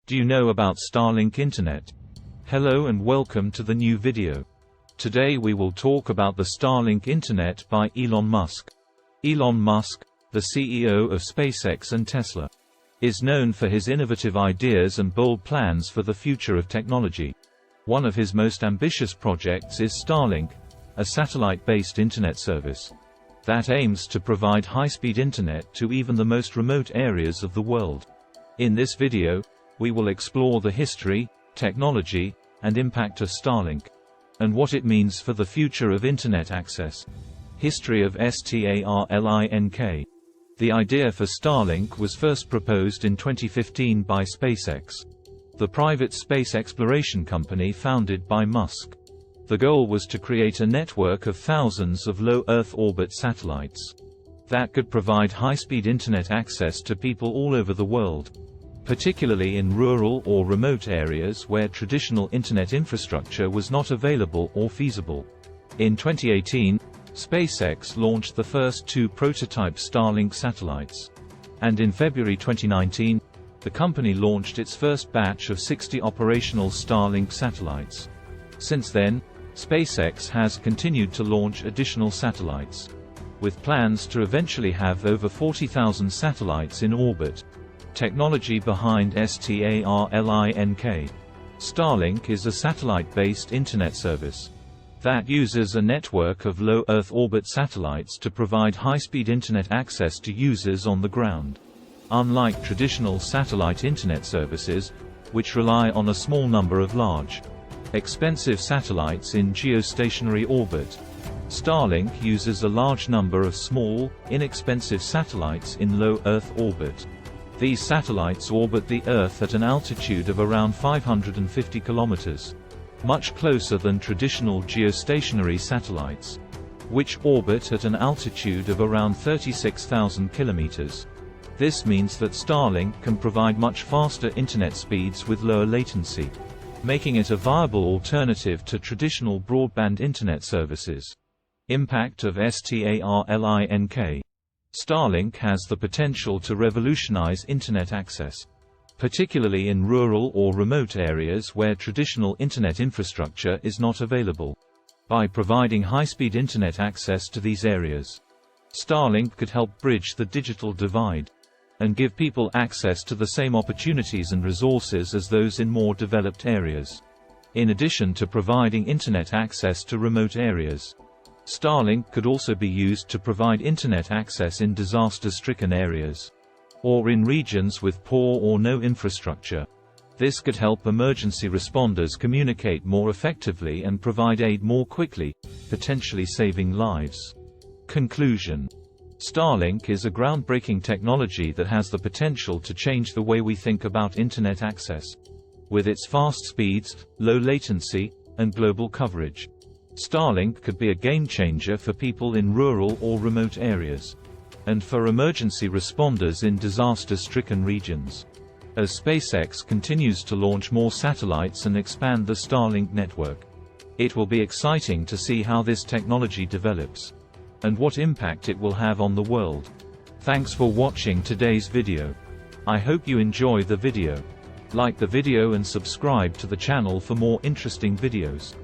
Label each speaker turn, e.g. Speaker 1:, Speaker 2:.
Speaker 1: Do you know about Starlink Internet? Hello and welcome to the new video. Today we will talk about the Starlink Internet by Elon Musk. Elon Musk, the CEO of SpaceX and Tesla, is known for his innovative ideas and bold plans for the future of technology. One of his most ambitious projects is Starlink, a satellite-based internet service that aims to provide high-speed internet to even the most remote areas of the world. In this video, we will explore the history, technology, and impact of Starlink, and what it means for the future of internet access. History of Starlink. The idea for Starlink was first proposed in 2015 by SpaceX, the private space exploration company founded by Musk. The goal was to create a network of thousands of low Earth orbit satellites that could provide high-speed internet access to people all over the world, particularly in rural or remote areas where traditional internet infrastructure was not available or feasible. In 2018, SpaceX launched the first two prototype Starlink satellites, and in February 2019, the company launched its first batch of 60 operational Starlink satellites. Since then, SpaceX has continued to launch additional satellites, with plans to eventually have over 40,000 satellites in orbit. Technology behind Starlink. Starlink is a satellite-based internet service that uses a network of low Earth orbit satellites to provide high-speed internet access to users on the ground. Unlike traditional satellite internet services, which rely on a small number of large, expensive satellites in geostationary orbit, Starlink uses a large number of small, inexpensive satellites in low Earth orbit. These satellites orbit the Earth at an altitude of around 550 kilometers, much closer than traditional geostationary satellites, which orbit at an altitude of around 36,000 kilometers. This means that Starlink can provide much faster internet speeds with lower latency, making it a viable alternative to traditional broadband internet services. Impact of Starlink. Starlink has the potential to revolutionize internet access, particularly in rural or remote areas where traditional internet infrastructure is not available. By providing high-speed internet access to these areas, Starlink could help bridge the digital divide and give people access to the same opportunities and resources as those in more developed areas. In addition to providing internet access to remote areas, Starlink could also be used to provide internet access in disaster-stricken areas, or in regions with poor or no infrastructure. This could help emergency responders communicate more effectively and provide aid more quickly, potentially saving lives. Conclusion. Starlink is a groundbreaking technology that has the potential to change the way we think about internet access. With its fast speeds, low latency, and global coverage, Starlink could be a game-changer for people in rural or remote areas, and for emergency responders in disaster-stricken regions. As SpaceX continues to launch more satellites and expand the Starlink network, it will be exciting to see how this technology develops, and what impact it will have on the world. Thanks for watching today's video. I hope you enjoy the video. Like the video and subscribe to the channel for more interesting videos.